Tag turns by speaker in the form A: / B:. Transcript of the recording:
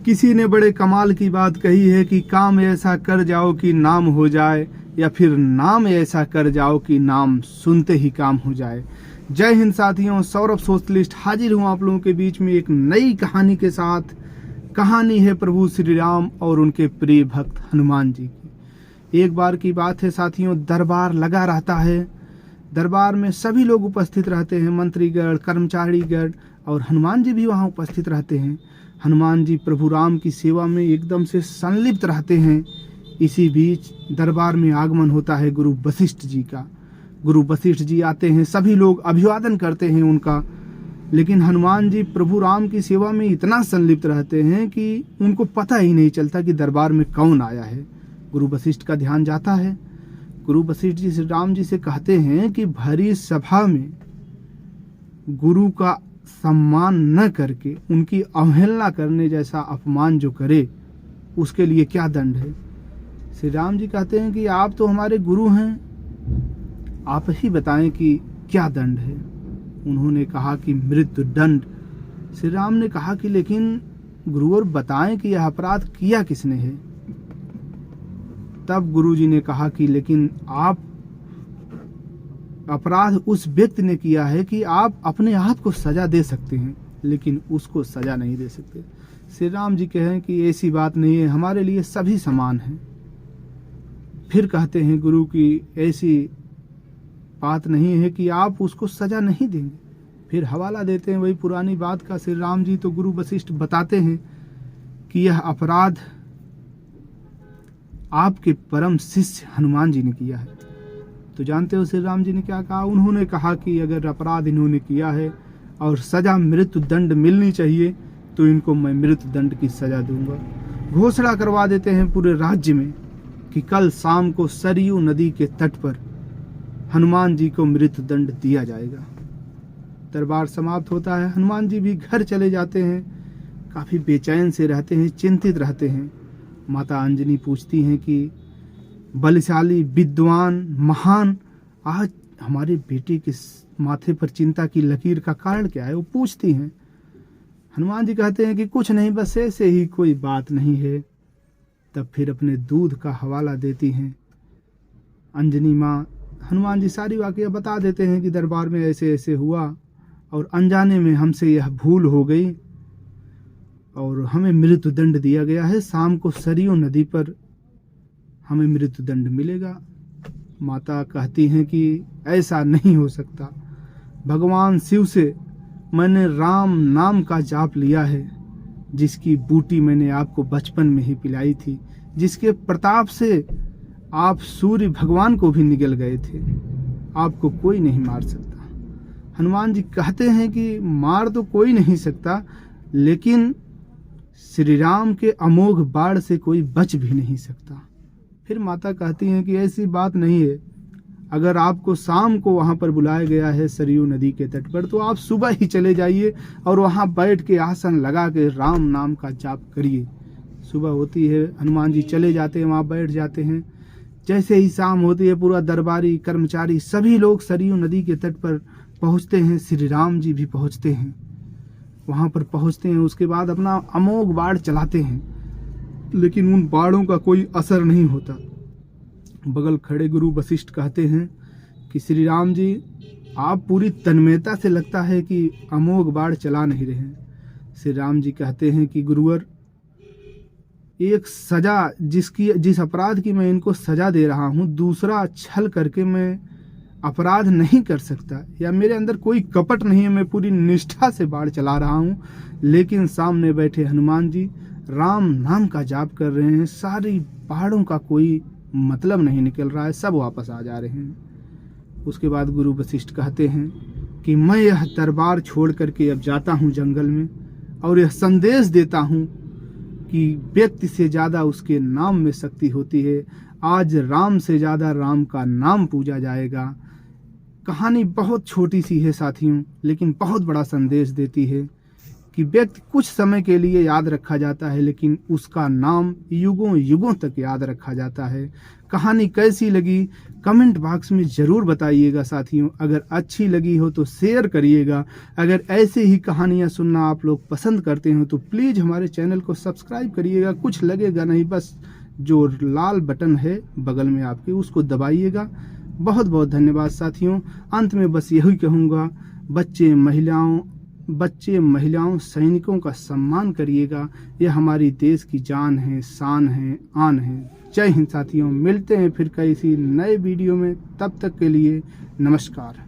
A: किसी ने बड़े कमाल की बात कही है कि काम ऐसा कर जाओ कि नाम हो जाए, या फिर नाम ऐसा कर जाओ कि नाम सुनते ही काम हो जाए। जय हिंद साथियों, सौरभ सोशलिस्ट हाजिर हूँ आप लोगों के बीच में एक नई कहानी के साथ। कहानी है प्रभु श्री राम और उनके प्रिय भक्त हनुमान जी की। एक बार की बात है साथियों, दरबार लगा रहता है। दरबार में सभी लोग उपस्थित रहते हैं, मंत्रीगण, कर्मचारीगण, और हनुमान जी भी वहाँ उपस्थित रहते हैं। हनुमान जी प्रभु राम की सेवा में एकदम से संलिप्त रहते हैं। इसी बीच दरबार में आगमन होता है गुरु वशिष्ठ जी का। गुरु वशिष्ठ जी आते हैं, सभी लोग अभिवादन करते हैं उनका, लेकिन हनुमान जी प्रभु राम की सेवा में इतना संलिप्त रहते हैं कि उनको पता ही नहीं चलता कि दरबार में कौन आया है। गुरु वशिष्ठ का ध्यान जाता है। गुरु वशिष्ठ जी श्री राम जी से कहते हैं कि भरी सभा में गुरु का सम्मान न करके उनकी अवहेलना करने जैसा अपमान जो करे, उसके लिए क्या दंड है। श्री राम जी कहते हैं कि आप तो हमारे गुरु हैं, आप ही बताएं कि क्या दंड है। उन्होंने कहा कि मृत्यु दंड। श्री राम ने कहा कि लेकिन गुरुवर बताएं कि यह अपराध किया किसने है। तब गुरु जी ने कहा कि लेकिन आप अपराध उस व्यक्ति ने किया है कि आप अपने आप को सजा दे सकते हैं, लेकिन उसको सजा नहीं दे सकते। श्री राम जी कहें कि ऐसी बात नहीं है, हमारे लिए सभी समान हैं। फिर कहते हैं गुरु की ऐसी बात नहीं है कि आप उसको सजा नहीं देंगे। फिर हवाला देते हैं वही पुरानी बात का। श्री राम जी तो गुरु वशिष्ठ बताते हैं कि यह अपराध आपके परम शिष्य हनुमान जी ने किया है। तो जानते हो श्री राम जी ने क्या कहा। उन्होंने कहा कि अगर अपराध इन्होंने किया है और सजा मृत्यु दंड मिलनी चाहिए, तो इनको मैं मृत्यु दंड की सजा दूंगा। घोषणा करवा देते हैं पूरे राज्य में कि कल शाम को सरयू नदी के तट पर हनुमान जी को मृत्यु दंड दिया जाएगा। दरबार समाप्त होता है। हनुमान जी भी घर चले जाते हैं। काफी बेचैन से रहते हैं, चिंतित रहते हैं। माता अंजनी पूछती हैं कि बलशाली, विद्वान, महान, आज हमारे बेटे के माथे पर चिंता की लकीर का कारण क्या है, वो पूछती हैं। हनुमान जी कहते हैं कि कुछ नहीं, बस ऐसे ही, कोई बात नहीं है। तब फिर अपने दूध का हवाला देती हैं अंजनी माँ। हनुमान जी सारी वाकया बता देते हैं कि दरबार में ऐसे ऐसे हुआ और अनजाने में हमसे यह भूल हो गई और हमें मृत्यु दंड दिया गया है। शाम को सरयू नदी पर हमें मृत्यु दंड मिलेगा। माता कहती हैं कि ऐसा नहीं हो सकता। भगवान शिव से मैंने राम नाम का जाप लिया है, जिसकी बूटी मैंने आपको बचपन में ही पिलाई थी, जिसके प्रताप से आप सूर्य भगवान को भी निगल गए थे। आपको कोई नहीं मार सकता। हनुमान जी कहते हैं कि मार तो कोई नहीं सकता, लेकिन श्री राम के अमोघ बाण से कोई बच भी नहीं सकता। फिर माता कहती हैं कि ऐसी बात नहीं है। अगर आपको शाम को वहां पर बुलाया गया है सरयू नदी के तट पर, तो आप सुबह ही चले जाइए और वहां बैठ के आसन लगा के राम नाम का जाप करिए। सुबह होती है, हनुमान जी चले जाते हैं, वहां बैठ जाते हैं। जैसे ही शाम होती है, पूरा दरबारी, कर्मचारी, सभी लोग सरयू नदी के तट पर पहुंचते हैं। श्री राम जी भी पहुंचते हैं, वहां पर पहुंचते हैं। उसके बाद अपना अमोघ बाण चलाते हैं, लेकिन उन बाणों का कोई असर नहीं होता। बगल खड़े गुरु वशिष्ठ कहते हैं कि श्री राम जी, आप पूरी तन्मयता से लगता है कि अमोघ बाण चला नहीं रहे हैं। श्री राम जी कहते हैं कि गुरुवर, एक सजा जिस अपराध की मैं इनको सजा दे रहा हूँ, दूसरा छल करके मैं अपराध नहीं कर सकता, या मेरे अंदर कोई कपट नहीं है, मैं पूरी निष्ठा से बाण चला रहा हूँ। लेकिन सामने बैठे हनुमान जी राम नाम का जाप कर रहे हैं, सारी बाणों का कोई मतलब नहीं निकल रहा है, सब वापस आ जा रहे हैं। उसके बाद गुरु वशिष्ठ कहते हैं कि मैं यह दरबार छोड़ करके अब जाता हूँ जंगल में, और यह संदेश देता हूँ कि व्यक्ति से ज़्यादा उसके नाम में शक्ति होती है। आज राम से ज़्यादा राम का नाम पूजा जाएगा। कहानी बहुत छोटी सी है साथियों, लेकिन बहुत बड़ा संदेश देती है कि व्यक्ति कुछ समय के लिए याद रखा जाता है, लेकिन उसका नाम युगों युगों तक याद रखा जाता है। कहानी कैसी लगी कमेंट बॉक्स में ज़रूर बताइएगा साथियों। अगर अच्छी लगी हो तो शेयर करिएगा। अगर ऐसे ही कहानियाँ सुनना आप लोग पसंद करते हो तो प्लीज़ हमारे चैनल को सब्सक्राइब करिएगा। कुछ लगेगा नहीं, बस जो लाल बटन है बगल में आपके उसको दबाइएगा। बहुत बहुत धन्यवाद साथियों। अंत में बस यही कहूँगा, बच्चे महिलाओं सैनिकों का सम्मान करिएगा। यह हमारी देश की जान है, शान है, आन है। जय हिंद साथियों। मिलते हैं फिर किसी नए वीडियो में, तब तक के लिए नमस्कार।